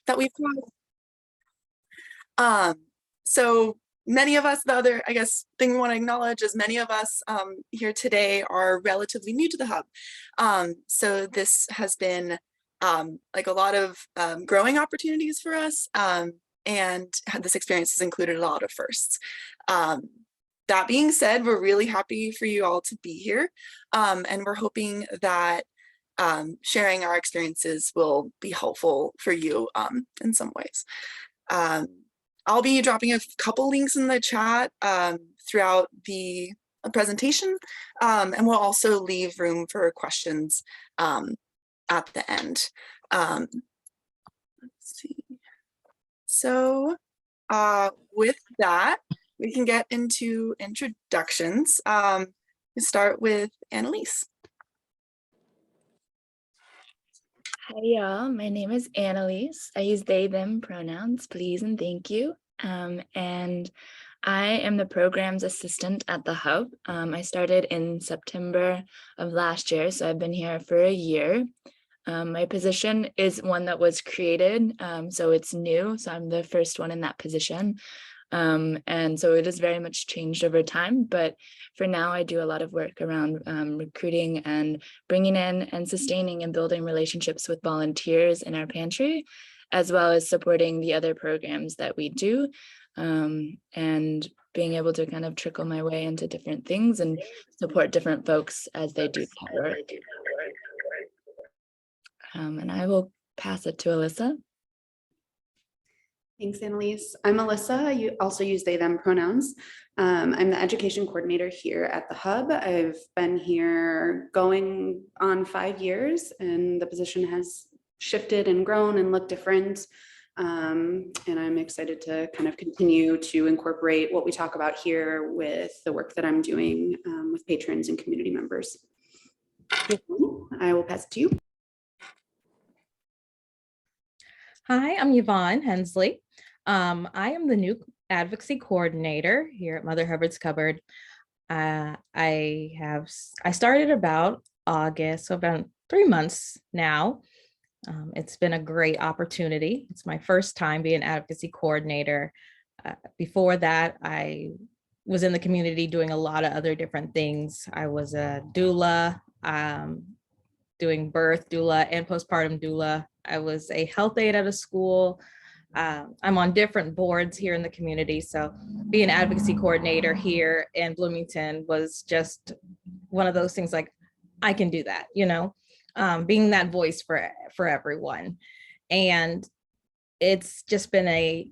that we've had. So many of us, the other, I guess, thing we want to acknowledge is many of us here today are relatively new to the Hub. So this has been like a lot of growing opportunities for us, and this experience has included a lot of firsts. That being said, we're really happy for you all to be here, and we're hoping that sharing our experiences will be helpful for you in some ways. I'll be dropping a couple links in the chat throughout the presentation, and we'll also leave room for questions at the end. Let's see. So with that, we can get into introductions. We start with Ellise. Hi y'all, my name is Ellise. I use they, them pronouns, please and thank you. And I am the programs assistant at the Hub. I started in September of last year, so I've been here for a year. My position is one that was created, so it's new, so I'm the first one in that position. And so it has very much changed over time, but for now I do a lot of work around recruiting and bringing in and sustaining and building relationships with volunteers in our pantry, as well as supporting the other programs that we do, and being able to kind of trickle my way into different things and support different folks as they do that work. And I will pass it to Alyssa. Thanks, Ellise. I'm Alyssa. You also use they, them pronouns. I'm the education coordinator here at the Hub. I've been here going on 5 years, and the position has shifted and grown and looked different. And I'm excited to kind of continue to incorporate what we talk about here with the work that I'm doing with patrons and community members. I will pass it to you. Hi, I'm Yvonne Hensley. I am the new advocacy coordinator here at Mother Hubbard's Cupboard. I started about August, so about 3 months now. It's been a great opportunity. It's my first time being advocacy coordinator. Before that, I was in the community doing a lot of other different things. I was a doula, doing birth doula and postpartum doula. I was a health aide at a school. I'm on different boards here in the community. So being advocacy coordinator here in Bloomington was just one of those things like, I can do that, you know, being that voice for everyone. And it's just been a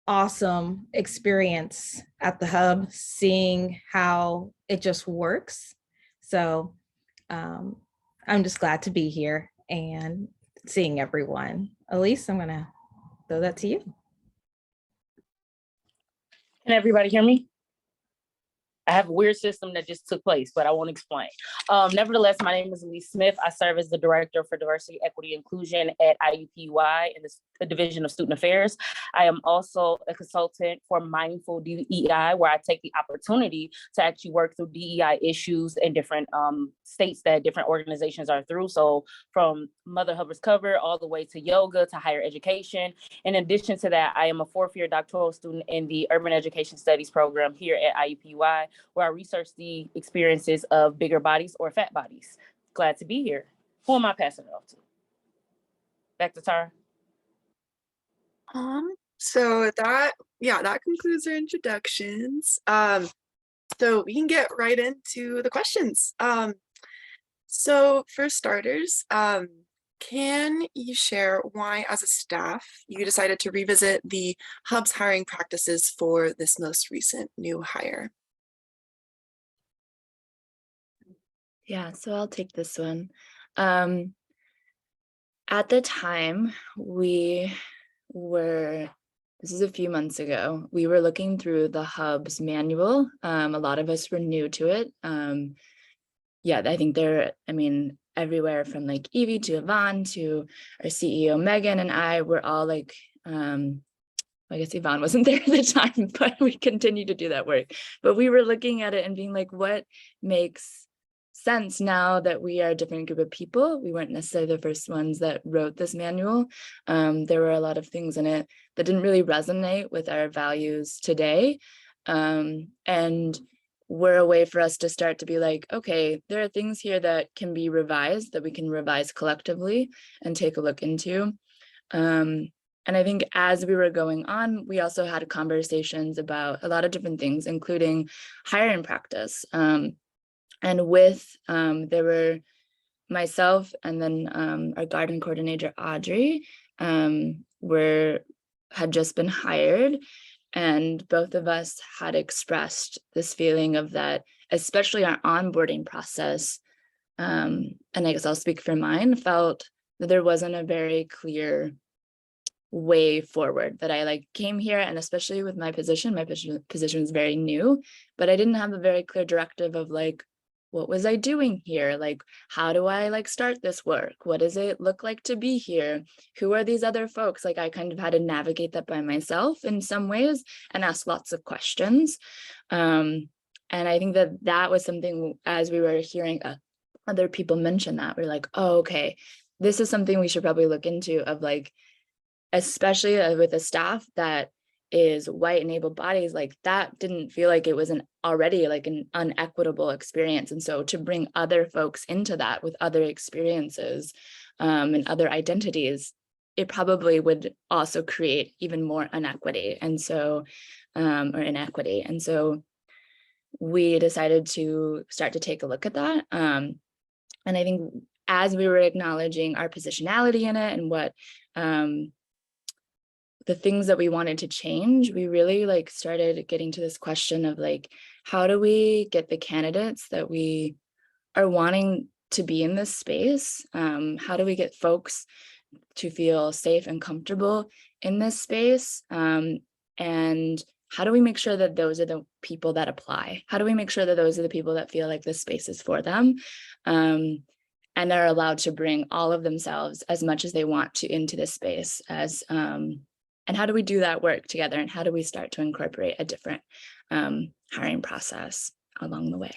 awesome experience at the Hub, seeing how it just works. So I'm just glad to be here and seeing everyone. Ellise, I'm gonna throw that to you. Can everybody hear me? I have a weird system that just took place, but I won't explain. Nevertheless, my name is Ellise Smith. I serve as the Director for Diversity, Equity, Inclusion at IUPUI in the Division of Student Affairs. I am also a consultant for Mindful DEI, where I take the opportunity to actually work through DEI issues in different states that different organizations are through. So from Mother Hubbard's Cupboard all the way to yoga to higher education. In addition to that, I am a 4th-year doctoral student in the Urban Education Studies program here at IUPUI, where I research the experiences of bigger bodies or fat bodies. Glad to be here. Who am I passing it off to? Back to Tara. So that concludes our introductions. So we can get right into the questions. So for starters, can you share why, as a staff, you decided to revisit the Hub's hiring practices for this most recent new hire? Yeah, so I'll take this one. At the time, this is a few months ago, we were looking through the Hub's manual. A lot of us were new to it. Yeah, I think everywhere from like Evie to Yvonne to our CEO, Megan, and I were all like, I guess Yvonne wasn't there at the time, but we continue to do that work. But we were looking at it and being like, what makes sense now that we are a different group of people. We weren't necessarily the first ones that wrote this manual. There were a lot of things in it that didn't really resonate with our values today. And were a way for us to start to be like, okay, there are things here that can be revised, that we can revise collectively and take a look into. And I think as we were going on, we also had conversations about a lot of different things, including hiring practice. And with, there were myself and then our garden coordinator, Audrey, had just been hired. And both of us had expressed this feeling of that, especially our onboarding process. And I guess I'll speak for mine, felt that there wasn't a very clear way forward, that I came here, and especially with my position was very new, but I didn't have a very clear directive of what was I doing here? How do I start this work? What does it look like to be here? Who are these other folks? I kind of had to navigate that by myself in some ways and ask lots of questions. And I think that was something, as we were hearing other people mention that, we're like, oh, okay, this is something we should probably look into, of especially with a staff that is white and able bodies, that didn't feel like it was already an unequitable experience. And so to bring other folks into that with other experiences and other identities, it probably would also create even more inequity. And so, or inequity. And so we decided to start to take a look at that. And I think as we were acknowledging our positionality in it and what, the things that we wanted to change, we really started getting to this question of how do we get the candidates that we are wanting to be in this space? How do we get folks to feel safe and comfortable in this space? And how do we make sure that those are the people that apply? How do we make sure that those are the people that feel like this space is for them? And are allowed to bring all of themselves as much as they want to into this space as and how do we do that work together? And how do we start to incorporate a different hiring process along the way?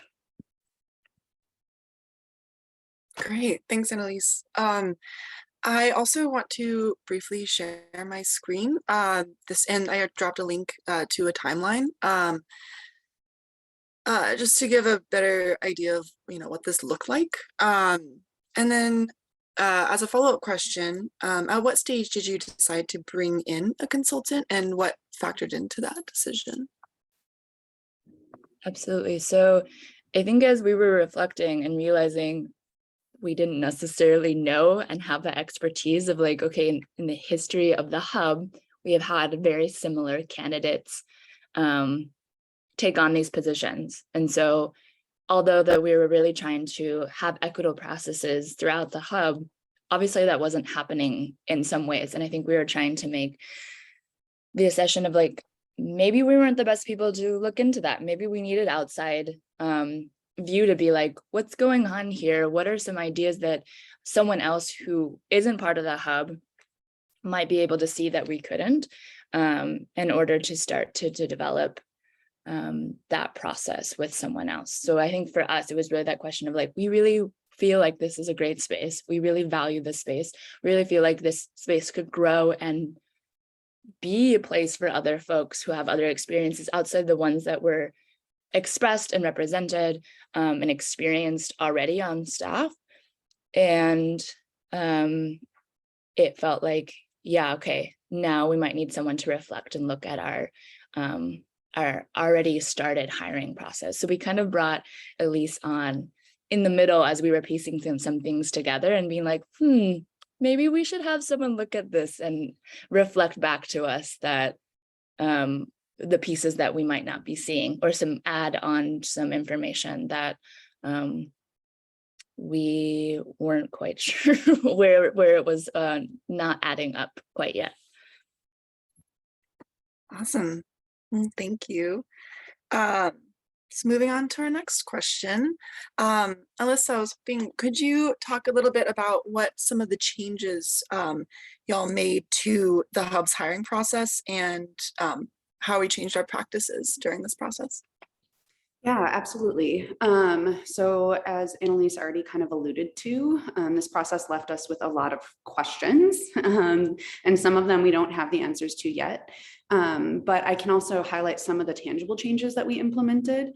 Great, thanks, Ellise. I also want to briefly share my screen. And I dropped a link to a timeline, just to give a better idea of what this looked like. And then as a follow-up question, at what stage did you decide to bring in a consultant, and what factored into that decision? Absolutely. So I think as we were reflecting and realizing we didn't necessarily know and have the expertise of okay, in the history of the hub, we have had very similar candidates take on these positions. And so although that we were really trying to have equitable processes throughout the hub, obviously that wasn't happening in some ways. And I think we were trying to make the assessment of maybe we weren't the best people to look into that. Maybe we needed outside view to be what's going on here? What are some ideas that someone else who isn't part of the hub might be able to see that we couldn't, in order to start to develop that process with someone else. So I think for us, it was really that question of we really feel like this is a great space. We really value this space. We really feel like this space could grow and be a place for other folks who have other experiences outside the ones that were expressed and represented and experienced already on staff. And it felt yeah, okay, now we might need someone to reflect and look at our already started hiring process. So we kind of brought Ellise on in the middle as we were piecing some things together and being maybe we should have someone look at this and reflect back to us that the pieces that we might not be seeing, or some add on some information that we weren't quite sure where it was not adding up quite yet. Awesome. Thank you. So moving on to our next question. Ellise, I was hoping, could you talk a little bit about what some of the changes y'all made to the hub's hiring process, and how we changed our practices during this process? Yeah, absolutely. So as Annalise already kind of alluded to, this process left us with a lot of questions, and some of them we don't have the answers to yet. But I can also highlight some of the tangible changes that we implemented.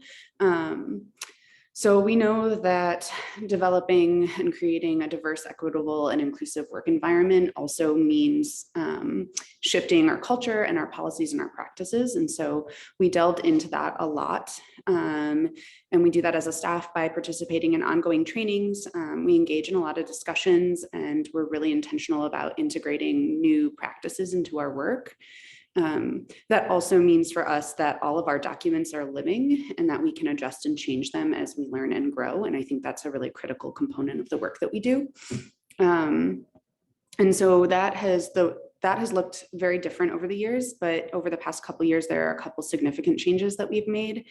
So we know that developing and creating a diverse, equitable, and inclusive work environment also means shifting our culture and our policies and our practices. And so we delved into that a lot. And we do that as a staff by participating in ongoing trainings. We engage in a lot of discussions, and we're really intentional about integrating new practices into our work. That also means for us that all of our documents are living and that we can adjust and change them as we learn and grow. And I think that's a really critical component of the work that we do. And so that has looked very different over the years, but over the past couple of years, there are a couple significant changes that we've made.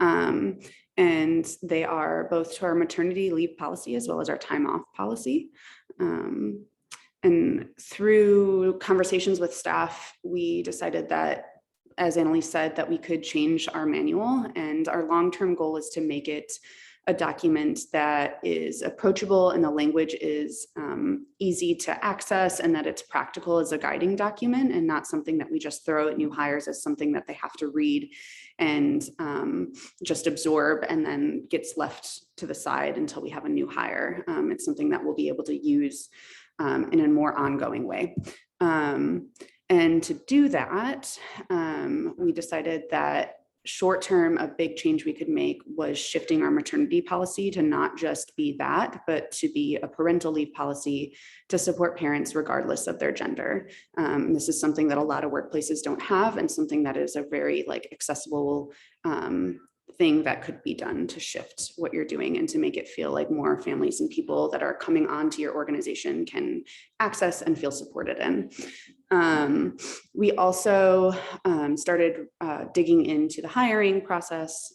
And they are both to our maternity leave policy as well as our time off policy. And through conversations with staff, we decided that, as Annalise said, that we could change our manual, and our long-term goal is to make it a document that is approachable and the language is easy to access, and that it's practical as a guiding document and not something that we just throw at new hires as something that they have to read and just absorb and then gets left to the side until we have a new hire. It's something that we'll be able to use in a more ongoing way. And to do that, we decided that short-term, a big change we could make was shifting our maternity policy to not just be that, but to be a parental leave policy to support parents regardless of their gender. This is something that a lot of workplaces don't have, and something that is a very accessible thing that could be done to shift what you're doing and to make it feel like more families and people that are coming onto your organization can access and feel supported in. We also started digging into the hiring process,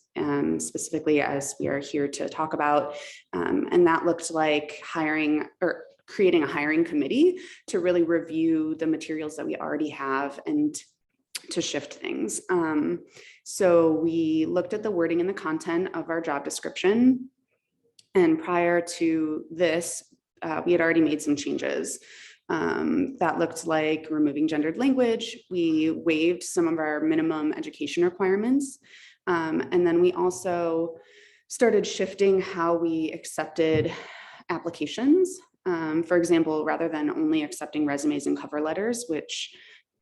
specifically as we are here to talk about, and that looked like hiring or creating a hiring committee to really review the materials that we already have and to shift things. So we looked at the wording and the content of our job description. And prior to this, we had already made some changes. That looked like removing gendered language. We waived some of our minimum education requirements. And then we also started shifting how we accepted applications. For example, rather than only accepting resumes and cover letters, which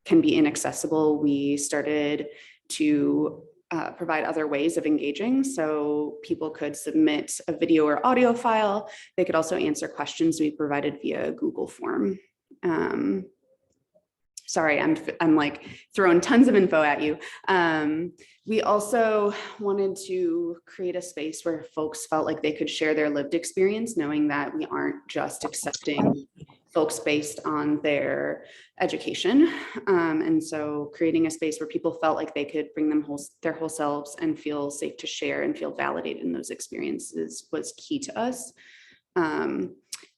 can be inaccessible, we started to provide other ways of engaging. So people could submit a video or audio file. They could also answer questions we provided via Google form. Sorry, I'm like throwing tons of info at you. We also wanted to create a space where folks felt like they could share their lived experience, knowing that we aren't just accepting folks based on their education. And so creating a space where people felt like they could bring their whole selves and feel safe to share and feel validated in those experiences was key to us.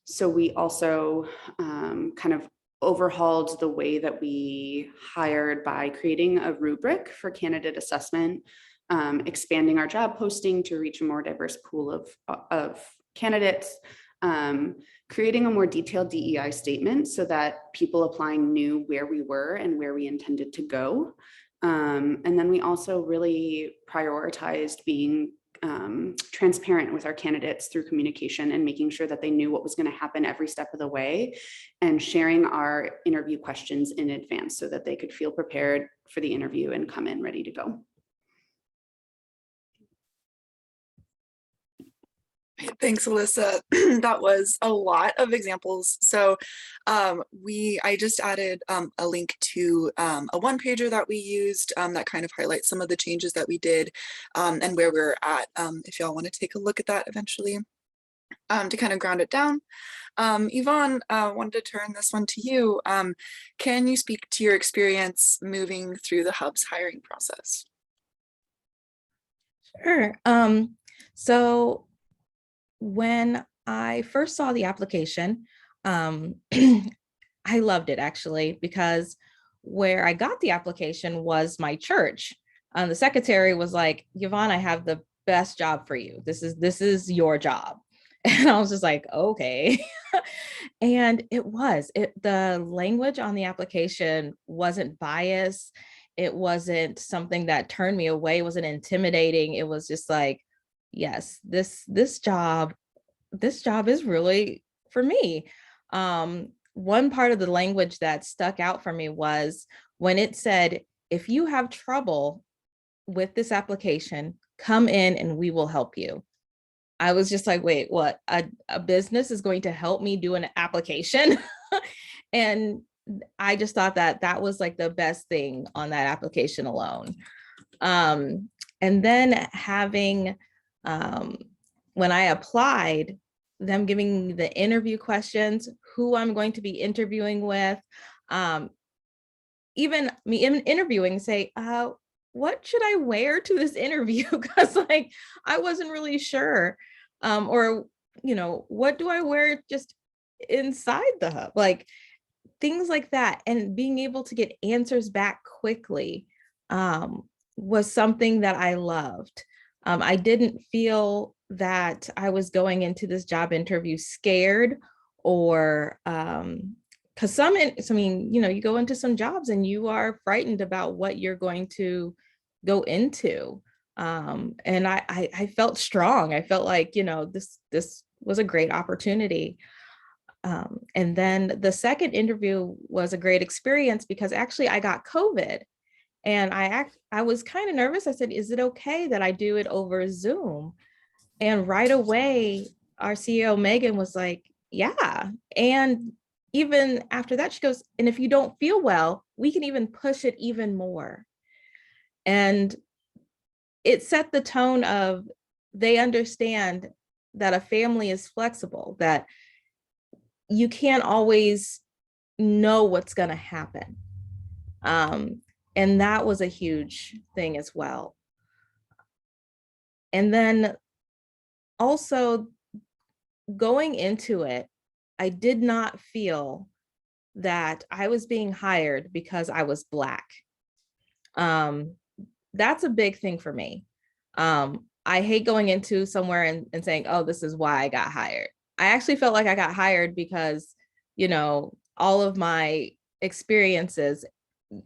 So we also kind of overhauled the way that we hired by creating a rubric for candidate assessment, expanding our job posting to reach a more diverse pool of candidates, creating a more detailed DEI statement so that people applying knew where we were and where we intended to go. And then we also really prioritized being transparent with our candidates through communication and making sure that they knew what was going to happen every step of the way, and sharing our interview questions in advance so that they could feel prepared for the interview and come in ready to go. Thanks, Alyssa. That was a lot of examples. So I just added a link to a one-pager that we used that kind of highlights some of the changes that we did and where we're at, if y'all want to take a look at that eventually to kind of ground it down. Yvonne, wanted to turn this one to you. Can you speak to your experience moving through the Hub's hiring process? Sure. So when I first saw the application, I loved it actually, because where I got the application was my church. The secretary was like, Yvonne, I have the best job for you. This is your job. And I was just like, okay. And the language on the application wasn't biased. It wasn't something that turned me away. It wasn't intimidating. It was just like, yes, this job is really for me. One part of the language that stuck out for me was when it said, if you have trouble with this application, come in and we will help you. I was just like, wait, what? A business is going to help me do an application? And I just thought that was like the best thing on that application alone. And then having, when I applied, them giving me the interview questions, who I'm going to be interviewing with, even me interviewing, say, what should I wear to this interview? Because like, I wasn't really sure. Or, what do I wear just inside the hub? Like things like that. And being able to get answers back quickly was something that I loved. I didn't feel that I was going into this job interview scared or because you go into some jobs and you are frightened about what you're going to go into. And I felt strong. I felt like, this was a great opportunity. And then the second interview was a great experience because actually I got COVID and I was kind of nervous. I said, is it okay that I do it over Zoom? And right away, our CEO, Megan, was like, yeah. And even after that, she goes, and if you don't feel well, we can even push it even more. And it set the tone of they understand that a family is flexible, that you can't always know what's going to happen. And that was a huge thing as well. And then also going into it, I did not feel that I was being hired because I was Black. That's a big thing for me. I hate going into somewhere and saying, oh, this is why I got hired. I actually felt like I got hired because, all of my experiences,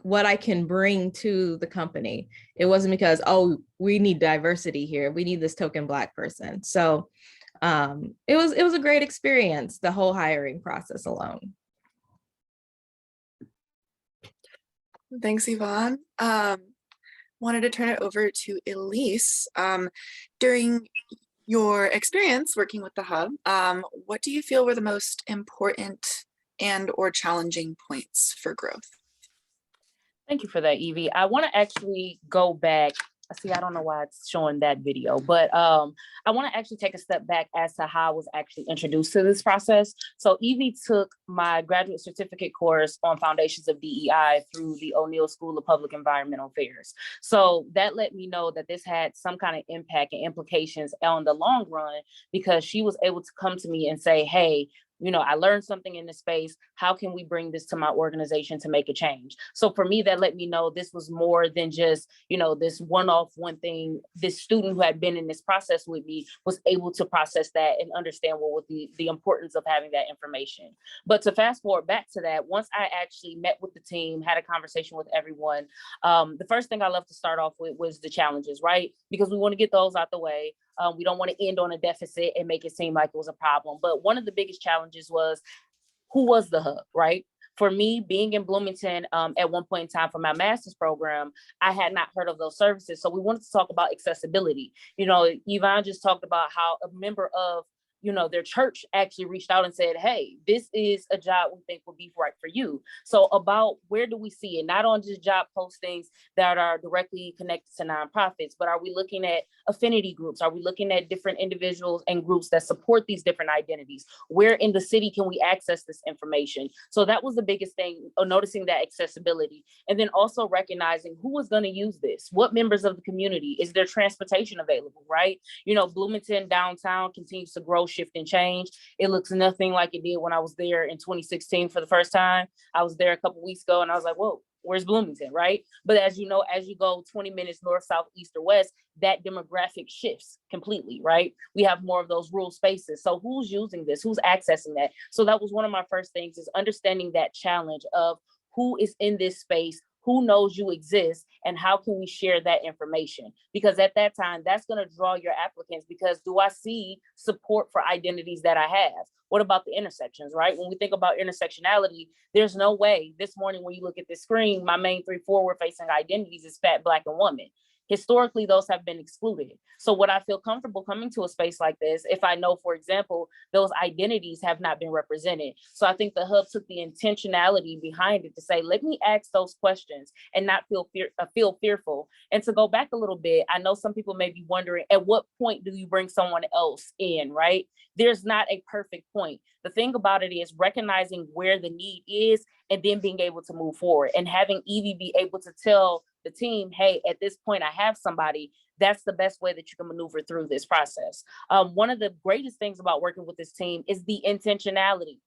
what I can bring to the company. It wasn't because, oh, we need diversity here. We need this token Black person. So it was a great experience, the whole hiring process alone. Thanks, Yvonne. Wanted to turn it over to Ellise. During your experience working with the Hub, what do you feel were the most important and or challenging points for growth? Thank you for that, Evie. I want to actually go back. See, I don't know why it's showing that video, but I want to actually take a step back as to how I was actually introduced to this process. So Evie took my graduate certificate course on Foundations of DEI through the O'Neill School of Public Environmental Affairs. So that let me know that this had some kind of impact and implications on the long run, because she was able to come to me and say, hey, I learned something in this space. How can we bring this to my organization to make a change? So for me, that let me know this was more than just, this one-off one thing. This student who had been in this process with me was able to process that and understand what was the importance of having that information. But to fast forward back to that, once I actually met with the team, had a conversation with everyone, the first thing I love to start off with was the challenges, right? Because we want to get those out the way. We don't want to end on a deficit and make it seem like it was a problem. But one of the biggest challenges was, who was the hub, right? For me, being in Bloomington at one point in time for my master's program, I had not heard of those services. So we wanted to talk about accessibility. Yvonne just talked about how a member of their church actually reached out and said, hey, this is a job we think would be right for you. So about where do we see it? Not on just job postings that are directly connected to nonprofits, but are we looking at affinity groups? Are we looking at different individuals and groups that support these different identities? Where in the city can we access this information? So that was the biggest thing, noticing that accessibility. And then also recognizing who is going to use this. What members of the community? Is there transportation available, right? Bloomington downtown continues to grow, shift, and change. It looks nothing like it did when I was there in 2016 for the first time. I was there a couple weeks ago and I was like, whoa, Where's Bloomington, right? But as you know, as you go 20 minutes north, south, east, or west, that demographic shifts completely, right? We have more of those rural spaces. So who's using this? Who's accessing that? So that was one of my first things, is understanding that challenge of who is in this space, who knows you exist, and how can we share that information? Because at that time, that's going to draw your applicants, because do I see support for identities that I have? What about the intersections, right? When we think about intersectionality, there's no way this morning when you look at this screen, my main 3 forward-facing identities is fat, Black, and woman. Historically, those have been excluded. So would I feel comfortable coming to a space like this if I know, for example, those identities have not been represented? So I think the Hub took the intentionality behind it to say, let me ask those questions and not feel fearful. And to go back a little bit, I know some people may be wondering, at what point do you bring someone else in, right? There's not a perfect point. The thing about it is recognizing where the need is and then being able to move forward, and having Evie be able to tell the team, hey, at this point, I have somebody. That's the best way that you can maneuver through this process. One of the greatest things about working with this team is the intentionality.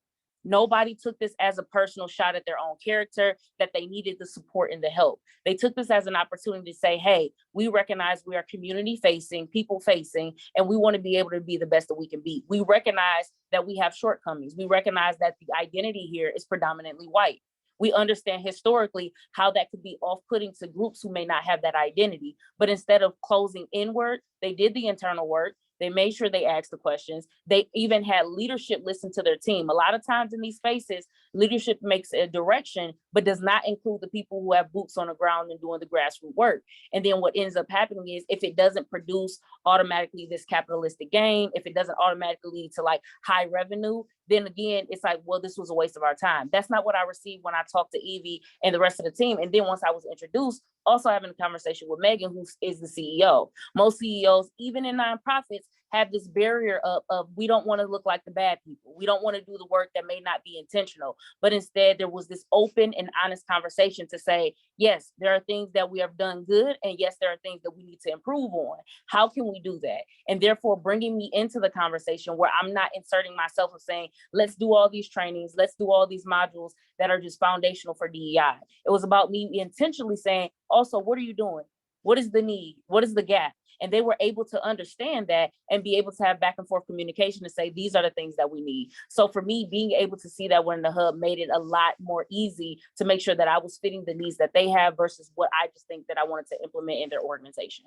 Nobody took this as a personal shot at their own character, that they needed the support and the help. They took this as an opportunity to say, hey, we recognize we are community facing, people facing, and we want to be able to be the best that we can be. We recognize that we have shortcomings. We recognize that the identity here is predominantly white. We understand historically how that could be off-putting to groups who may not have that identity. But instead of closing inward, they did the internal work. They made sure they asked the questions. They even had leadership listen to their team. A lot of times in these spaces, leadership makes a direction, but does not include the people who have boots on the ground and doing the grassroots work. And then what ends up happening is, if it doesn't produce automatically this capitalistic gain, if it doesn't automatically lead to like high revenue, then again, it's like, well, this was a waste of our time. That's not what I received when I talked to Evie and the rest of the team. And then once I was introduced, also having a conversation with Megan, who is the CEO. Most CEOs, even in nonprofits, have this barrier of we don't want to look like the bad people. We don't want to do the work that may not be intentional. But instead, there was this open and honest conversation to say, yes, there are things that we have done good. And yes, there are things that we need to improve on. How can we do that? And therefore, bringing me into the conversation where I'm not inserting myself and saying, let's do all these trainings, let's do all these modules that are just foundational for DEI. It was about me intentionally saying, also, what are you doing? What is the need? What is the gap? And they were able to understand that and be able to have back and forth communication to say, these are the things that we need. So for me, being able to see that when the Hub made it a lot more easy to make sure that I was fitting the needs that they have versus what I just think that I wanted to implement in their organization.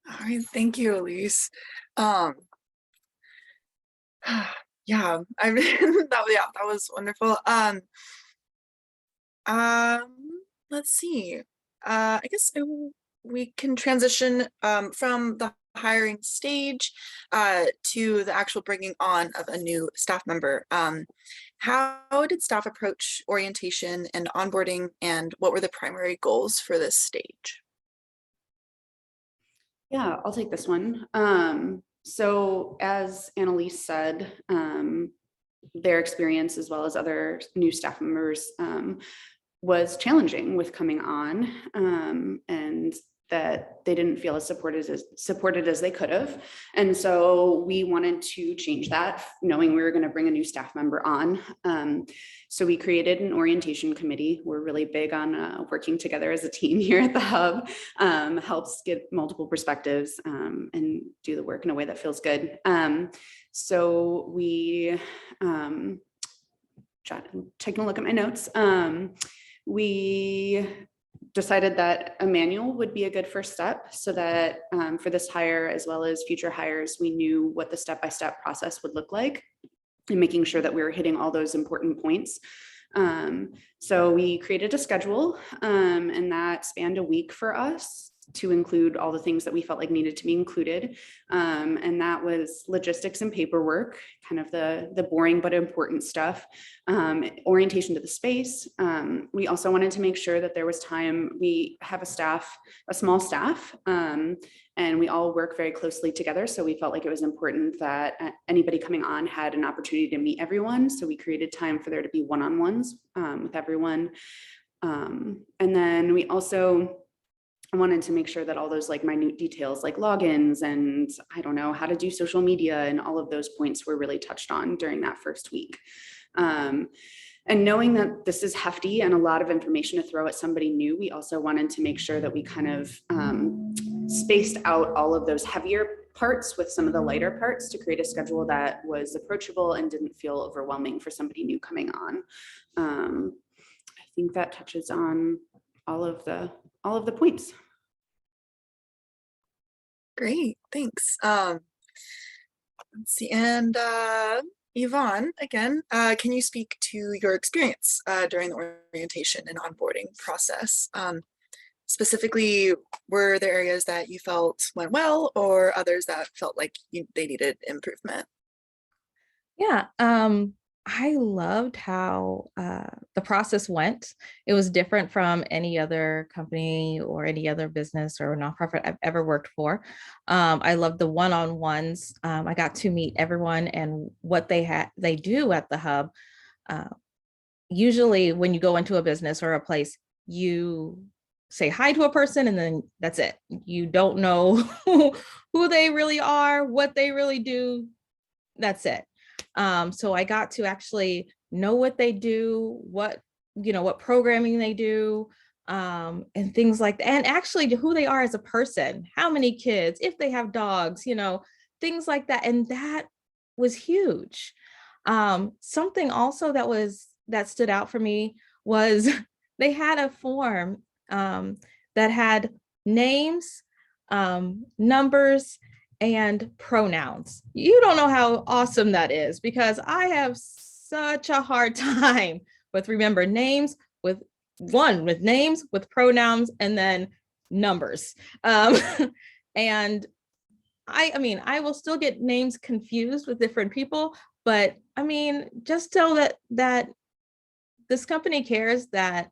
All right, thank you, Ellise. Yeah, I mean, that was wonderful. Let's see. I guess we can transition from the hiring stage to the actual bringing on of a new staff member. How did staff approach orientation and onboarding, and what were the primary goals for this stage? Yeah, I'll take this one. So as Annalise said, their experience as well as other new staff members was challenging with coming on, and that they didn't feel as supported as they could have. And so we wanted to change that, knowing we were going to bring a new staff member on. So we created an orientation committee. We're really big on working together as a team here at the Hub. Helps get multiple perspectives and do the work in a way that feels good. So we, taking a look at my notes, we decided that a manual would be a good first step, so that for this hire as well as future hires, we knew what the step-by-step process would look like, and making sure that we were hitting all those important points. So we created a schedule, and that spanned a week for us to include all the things that we felt like needed to be included. And that was logistics and paperwork, kind of the boring but important stuff, orientation to the space. We also wanted to make sure that there was time. We have a small staff, and we all work very closely together. So we felt like it was important that anybody coming on had an opportunity to meet everyone. So we created time for there to be one-on-ones with everyone. And then we also wanted to make sure that all those like minute details like logins and I don't know how to do social media and all of those points were really touched on during that first week. And knowing that this is hefty and a lot of information to throw at somebody new, we also wanted to make sure that we kind of spaced out all of those heavier parts with some of the lighter parts to create a schedule that was approachable and didn't feel overwhelming for somebody new coming on. I think that touches on all of the points. Great, thanks. Let's see, and Yvonne, again, can you speak to your experience during the orientation and onboarding process? Specifically, were there areas that you felt went well or others that felt like they needed improvement? Yeah, I loved how the process went. It was different from any other company or any other business or nonprofit I've ever worked for. I loved the one-on-ones. I got to meet everyone and what they do at the Hub. Usually when you go into a business or a place, you say hi to a person and then that's it. You don't know who they really are, what they really do. That's it. So I got to actually know what they do, what programming they do, and things like that, and actually who they are as a person, how many kids, if they have dogs, things like that. And that was huge. Something also that stood out for me was they had a form that had names, numbers, and pronouns. You don't know how awesome that is, because I have such a hard time with remember names with names, with pronouns, and then numbers. And I will still get names confused with different people, but just tell that this company cares, that,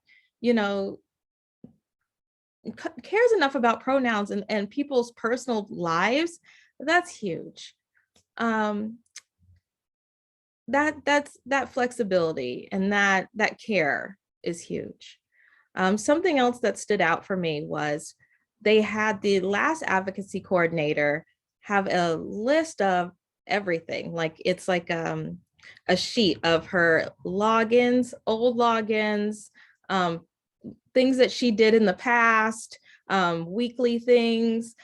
cares enough about pronouns and people's personal lives. That's huge. That flexibility and that care is huge. Something else that stood out for me was they had the last advocacy coordinator have a list of everything. Like it's like a sheet of her logins, old logins, things that she did in the past, weekly things,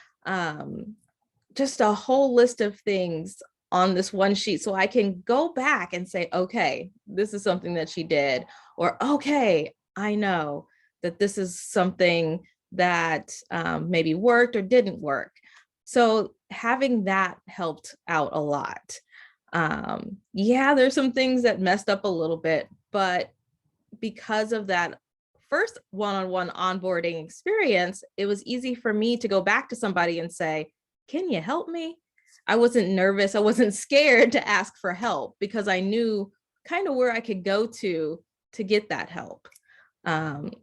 just a whole list of things on this one sheet. So I can go back and say, okay, this is something that she did, or okay, I know that this is something that maybe worked or didn't work. So having that helped out a lot. Yeah, there's some things that messed up a little bit, but because of that first one-on-one onboarding experience, it was easy for me to go back to somebody and say, can you help me? I wasn't nervous. I wasn't scared to ask for help because I knew kind of where I could go to get that help. And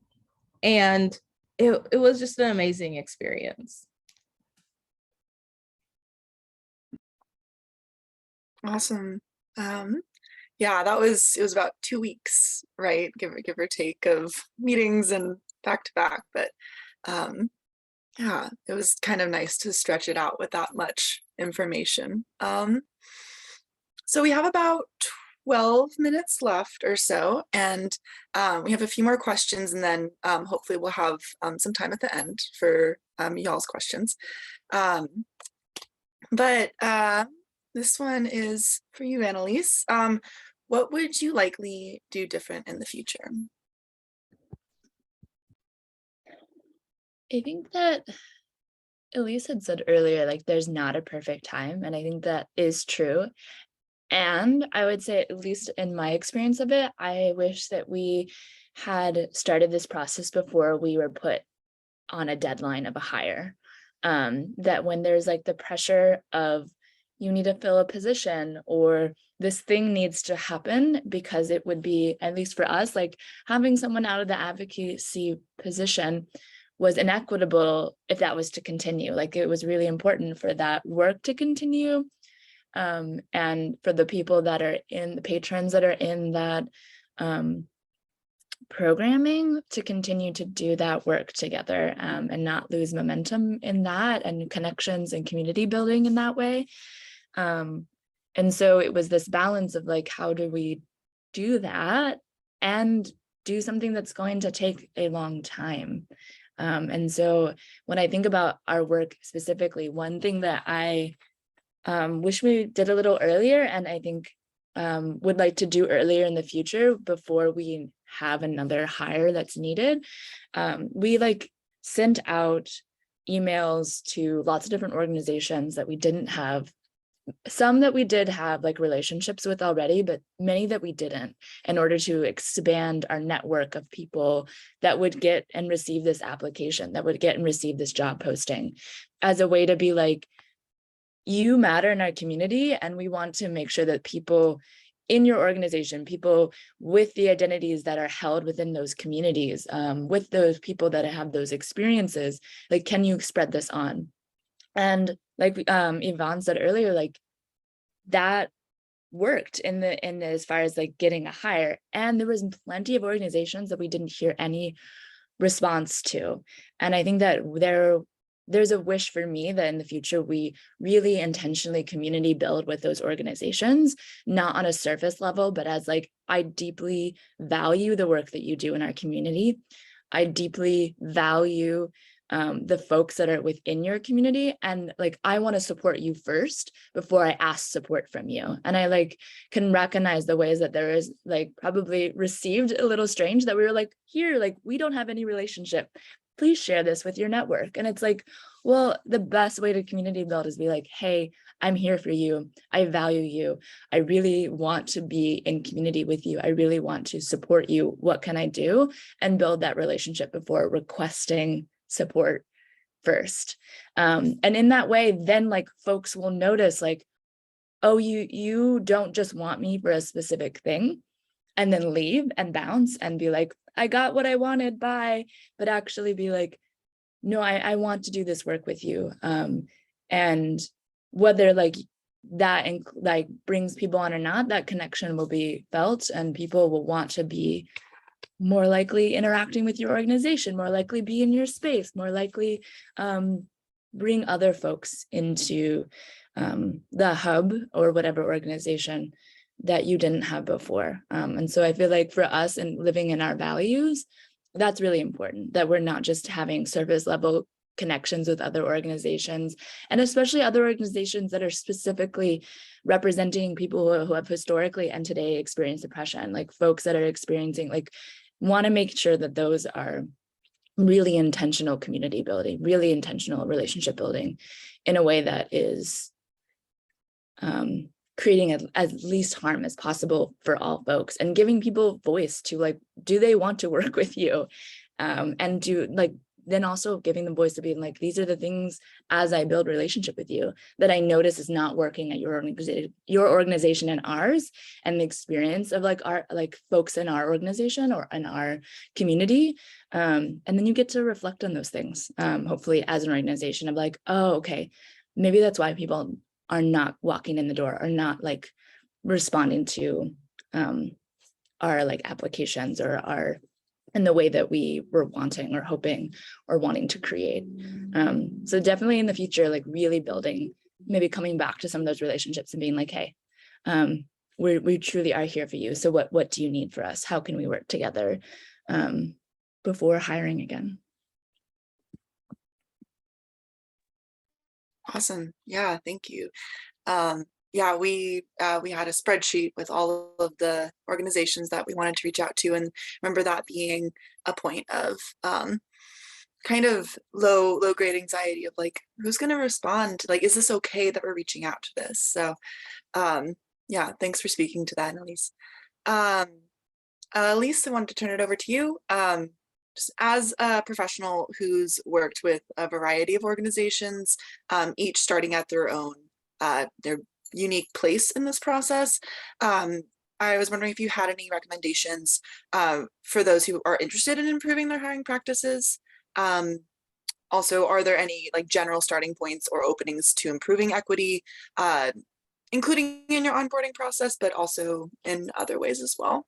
it was just an amazing experience. Awesome. Yeah, it was about 2 weeks, right? Give or take, of meetings and back to back. But yeah, it was kind of nice to stretch it out with that much information. So we have about 12 minutes left or so, and we have a few more questions, and then hopefully we'll have some time at the end for y'all's questions. But this one is for you, Annalise. What would you likely do different in the future? I think that Ellise had said earlier, like there's not a perfect time. And I think that is true. And I would say, at least in my experience of it, I wish that we had started this process before we were put on a deadline of a hire. That when there's like the pressure of you need to fill a position or this thing needs to happen, because it would be, at least for us, like having someone out of the advocacy position was inequitable if that was to continue. Like it was really important for that work to continue, and for the people that are in, the patrons that are in that programming, to continue to do that work together, and not lose momentum in that, and connections and community building in that way. And so it was this balance of like, how do we do that and do something that's going to take a long time. And so when I think about our work specifically, one thing that I wish we did a little earlier, and I think would like to do earlier in the future before we have another hire that's needed, we like sent out emails to lots of different organizations that we didn't have, some that we did have like relationships with already, but many that we didn't, in order to expand our network of people that would get and receive this application, that would get and receive this job posting, as a way to be like, you matter in our community, and we want to make sure that people in your organization, people with the identities that are held within those communities, with those people that have those experiences, like, can you spread this on? And like Yvonne said earlier, like that worked in the as far as like getting a hire, and there was plenty of organizations that we didn't hear any response to. And I think that there's a wish for me that in the future we really intentionally community build with those organizations, not on a surface level, but as like, I deeply value the work that you do in our community. I deeply value the folks that are within your community, and like, I want to support you first before I ask support from you. And I like can recognize the ways that there is like probably received a little strange that we were like, here, like, we don't have any relationship, please share this with your network. And it's like, well, the best way to community build is be like, hey, I'm here for you. I value you. I really want to be in community with you. I really want to support you. What can I do? And build that relationship before requesting support first. And in that way, then like folks will notice like, oh, you don't just want me for a specific thing and then leave and bounce and be like, I got what I wanted, bye. But actually be like, no, I want to do this work with you. And whether like that like brings people on or not, that connection will be felt, and people will want to be more likely interacting with your organization, more likely be in your space, more likely bring other folks into the hub or whatever organization that you didn't have before. And so I feel like for us and living in our values, that's really important, that we're not just having surface level connections with other organizations, and especially other organizations that are specifically representing people who have historically and today experienced oppression, like folks that are experiencing, like, want to make sure that those are really intentional community building, really intentional relationship building in a way that is creating as least harm as possible for all folks, and giving people voice to like, do they want to work with you? And do like, then also giving them voice to being like, these are the things as I build relationship with you that I notice is not working at your organization and ours, and the experience of like our like folks in our organization or in our community. And then you get to reflect on those things, hopefully as an organization of like, oh, okay, maybe that's why people are not walking in the door, or not like responding to our like applications or our in the way that we were wanting or hoping or wanting to create. So definitely in the future, like really building, maybe coming back to some of those relationships and being like, hey, we truly are here for you. So what do you need for us? How can we work together before hiring again? Awesome. Yeah, thank you. Yeah, we had a spreadsheet with all of the organizations that we wanted to reach out to, and remember that being a point of kind of low grade anxiety of like, who's going to respond? Like, is this okay that we're reaching out to this? So yeah, thanks for speaking to that, Ellise. Ellise, I wanted to turn it over to you. Just as a professional who's worked with a variety of organizations, each starting at their own, their unique place in this process, I was wondering if you had any recommendations for those who are interested in improving their hiring practices. Also, are there any like general starting points or openings to improving equity, including in your onboarding process, but also in other ways as well?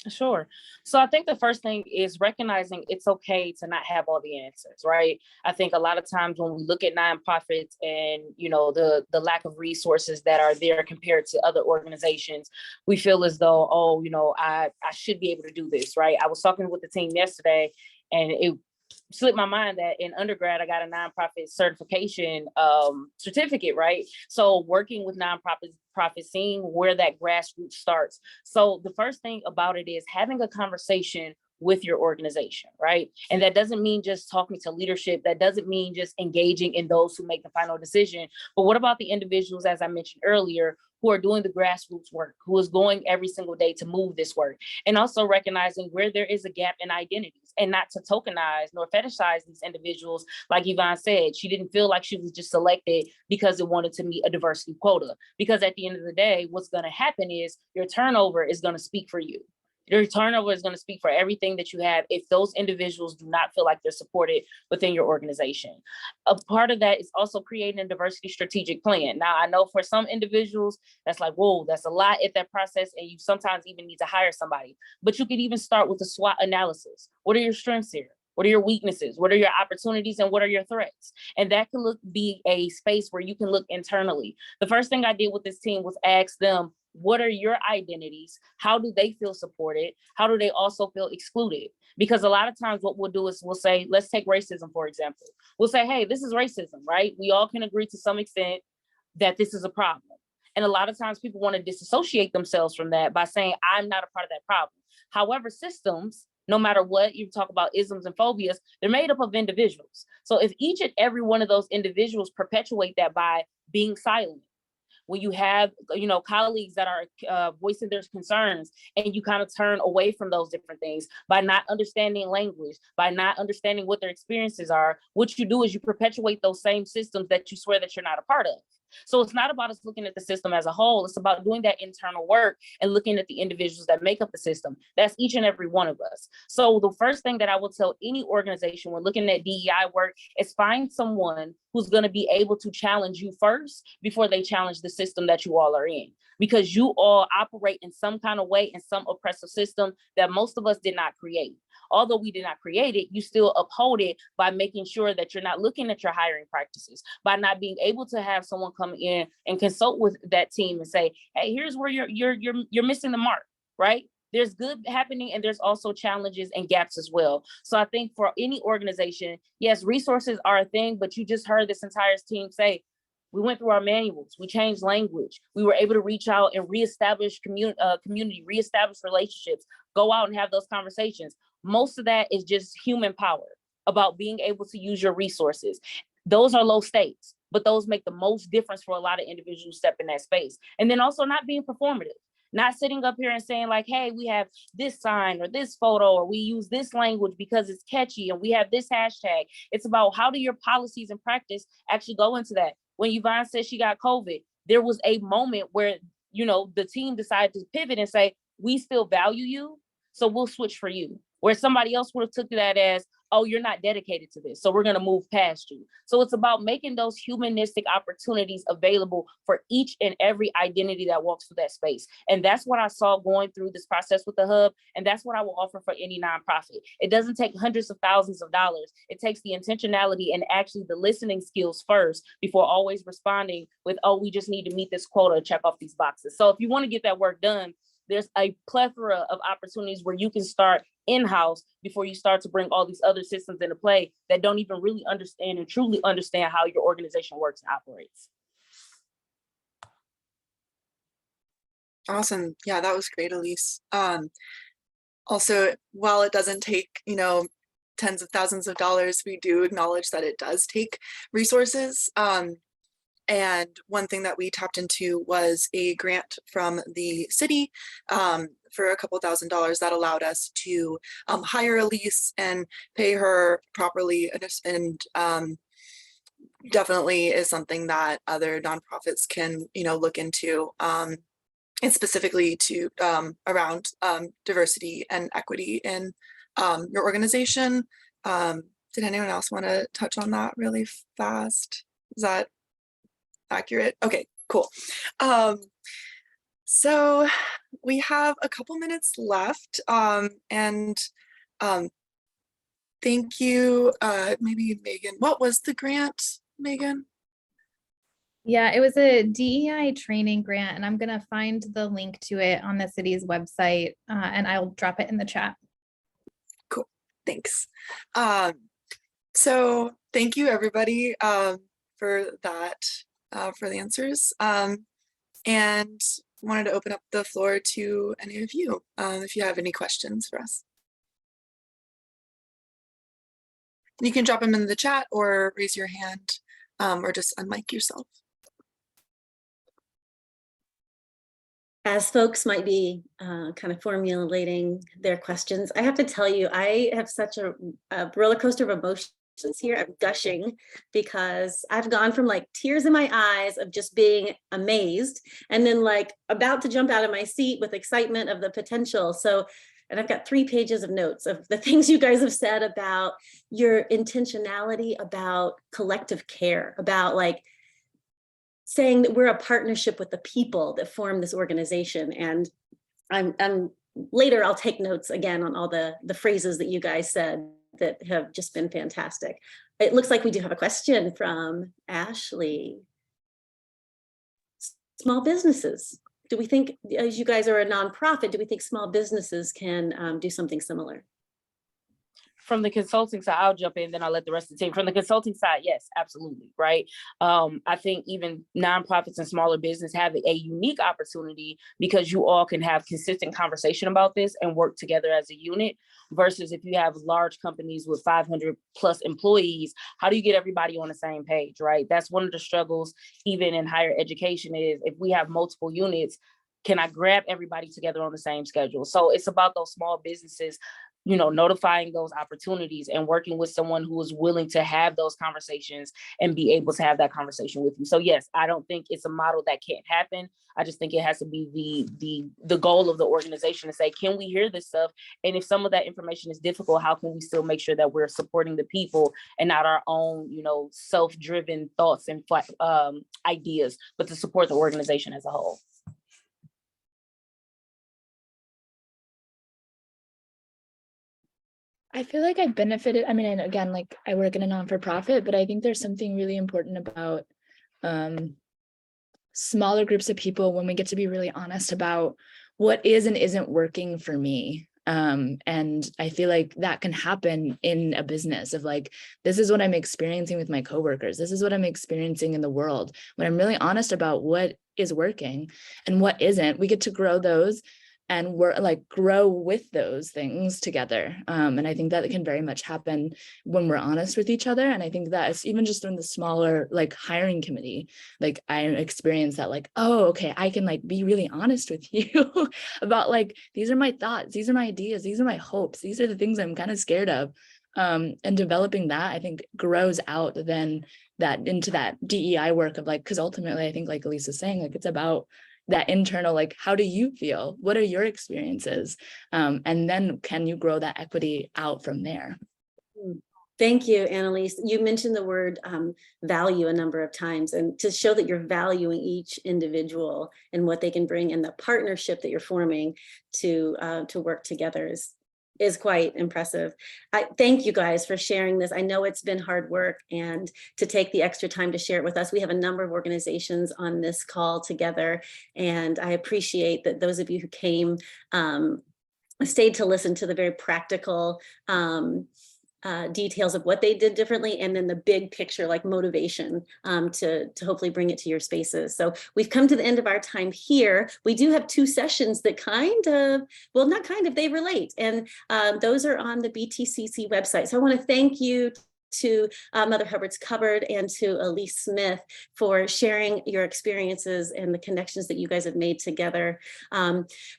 Sure. So I think the first thing is recognizing it's okay to not have all the answers, right? I think a lot of times when we look at nonprofits and, you know, the lack of resources that are there compared to other organizations, we feel as though, oh, you know, I should be able to do this, right? I was talking with the team yesterday, and it slipped my mind that in undergrad I got a nonprofit certification certificate, right? So working with nonprofits, seeing where that grassroots starts. So the first thing about it is having a conversation with your organization, right? And that doesn't mean just talking to leadership. That doesn't mean just engaging in those who make the final decision. But what about the individuals, as I mentioned earlier, who are doing the grassroots work, who is going every single day to move this work? And also recognizing where there is a gap in identities, and not to tokenize nor fetishize these individuals. Like Yvonne said, she didn't feel like she was just selected because it wanted to meet a diversity quota. Because at the end of the day, what's going to happen is your turnover is going to speak for you. Your turnover is going to speak for everything that you have if those individuals do not feel like they're supported within your organization. A part of that is also creating a diversity strategic plan. Now, I know for some individuals, that's like, whoa, that's a lot at that process, and you sometimes even need to hire somebody. But you could even start with a SWOT analysis. What are your strengths here? What are your weaknesses? What are your opportunities, and what are your threats? And that can be a space where you can look internally. The first thing I did with this team was ask them, what are your identities? How do they feel supported? How do they also feel excluded? Because a lot of times what we'll do is we'll say, let's take racism, for example. We'll say, hey, this is racism, right? We all can agree to some extent that this is a problem. And a lot of times people want to disassociate themselves from that by saying, I'm not a part of that problem. However, systems, no matter what you talk about, isms and phobias, they're made up of individuals. So if each and every one of those individuals perpetuate that by being silent, when you have, you know, colleagues that are voicing their concerns, and you kind of turn away from those different things by not understanding language, by not understanding what their experiences are, what you do is you perpetuate those same systems that you swear that you're not a part of. So it's not about us looking at the system as a whole. It's about doing that internal work and looking at the individuals that make up the system. That's each and every one of us. So the first thing that I will tell any organization when looking at DEI work is find someone who's going to be able to challenge you first before they challenge the system that you all are in. Because you all operate in some kind of way in some oppressive system that most of us did not create. Although we did not create it, you still uphold it by making sure that you're not looking at your hiring practices, by not being able to have someone come in and consult with that team and say, hey, here's where you're missing the mark, right? There's good happening, and there's also challenges and gaps as well. So I think for any organization, yes, resources are a thing, but you just heard this entire team say, we went through our manuals, we changed language, we were able to reach out and reestablish community, reestablish relationships, go out and have those conversations. Most of that is just human power, about being able to use your resources. Those are low stakes, but those make the most difference for a lot of individuals who step in that space. And then also not being performative. Not sitting up here and saying like, hey, we have this sign or this photo, or we use this language because it's catchy and we have this hashtag. It's about how do your policies and practice actually go into that. When Yvonne said she got COVID, there was a moment where, you know, the team decided to pivot and say, we still value you, so we'll switch for you. Where somebody else would have took that as, oh, you're not dedicated to this, so we're going to move past you. So it's about making those humanistic opportunities available for each and every identity that walks through that space. And that's what I saw going through this process with the Hub. And that's what I will offer for any nonprofit. It doesn't take hundreds of thousands of dollars. It takes the intentionality and actually the listening skills first before always responding with, oh, we just need to meet this quota, check off these boxes. So if you want to get that work done, there's a plethora of opportunities where you can start in-house before you start to bring all these other systems into play that don't even really understand and truly understand how your organization works and operates. Awesome. Yeah, that was great, Ellise. Also, while it doesn't take, you know, tens of thousands of dollars, we do acknowledge that it does take resources. And one thing that we tapped into was a grant from the city for a couple $1,000s that allowed us to hire Ellise and pay her properly, and definitely is something that other nonprofits can, you know, look into, and specifically to around diversity and equity in your organization. Did anyone else want to touch on that really fast? Is that accurate? Okay, cool. So we have a couple minutes left, and thank you, maybe Megan. What was the grant, Megan? Yeah, it was a DEI training grant, and I'm gonna find the link to it on the city's website, and I'll drop it in the chat. Cool, thanks. So thank you everybody for that, for the answers. And wanted to open up the floor to any of you if you have any questions for us. You can drop them in the chat or raise your hand or just unmic yourself. As folks might be kind of formulating their questions, I have to tell you, I have such a roller coaster of emotions here. I'm gushing because I've gone from like tears in my eyes of just being amazed and then like about to jump out of my seat with excitement of the potential. So, and I've got 3 pages of notes of the things you guys have said about your intentionality, about collective care, about like saying that we're a partnership with the people that form this organization. And I'm later I'll take notes again on all the phrases that you guys said that have just been fantastic. It looks like we do have a question from Ashley. Small businesses. Do we think, as you guys are a nonprofit, do we think small businesses can do something similar? From the consulting side, I'll jump in, then I'll let the rest of the team. From the consulting side, yes, absolutely, right? I think even nonprofits and smaller business have a unique opportunity because you all can have consistent conversation about this and work together as a unit versus if you have large companies with 500 plus employees, how do you get everybody on the same page, right? That's one of the struggles even in higher education is if we have multiple units, can I grab everybody together on the same schedule? So it's about those small businesses, you know, notifying those opportunities and working with someone who is willing to have those conversations and be able to have that conversation with you. So yes, I don't think it's a model that can't happen. I just think it has to be the goal of the organization to say, can we hear this stuff? And if some of that information is difficult, how can we still make sure that we're supporting the people and not our own, you know, self-driven thoughts and ideas, but to support the organization as a whole. I feel like I've benefited. I mean, and again, like I work in a non-for-profit, but I think there's something really important about smaller groups of people when we get to be really honest about what is and isn't working for me. And I feel like that can happen in a business of like, this is what I'm experiencing with my coworkers. This is what I'm experiencing in the world. When I'm really honest about what is working and what isn't, we get to grow those and we're like grow with those things together. And I think that can very much happen when we're honest with each other. And I think that it's even just in the smaller like hiring committee, like I experienced that like, oh, okay, I can like be really honest with you about like, these are my thoughts, these are my ideas, these are my hopes, these are the things I'm kind of scared of. And developing that, I think grows out then that into that DEI work of like, because ultimately I think like Ellise is saying, like it's about that internal, like, how do you feel? What are your experiences? And then can you grow that equity out from there? Thank you, Annalise. You mentioned the word value a number of times, and to show that you're valuing each individual and what they can bring and the partnership that you're forming to work together is quite impressive. I thank you guys for sharing this. I know it's been hard work and to take the extra time to share it with us. We have a number of organizations on this call together, and I appreciate that those of you who came stayed to listen to the very practical details of what they did differently, and then the big picture like motivation to hopefully bring it to your spaces. So we've come to the end of our time here. We do have 2 sessions that they relate, and those are on the Btcc website. So I want to thank you to Mother Hubbard's Cupboard and to Ellise Smith for sharing your experiences and the connections that you guys have made together.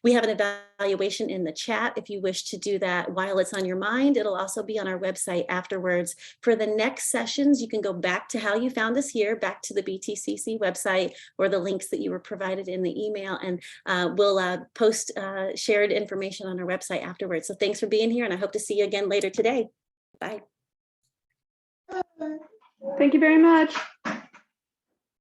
We have an evaluation in the chat if you wish to do that while it's on your mind. It'll also be on our website afterwards. For the next sessions, you can go back to how you found us here, back to the Btcc website or the links that you were provided in the email, and we'll post shared information on our website afterwards. So thanks for being here, and I hope to see you again later today. Bye. Thank you very much.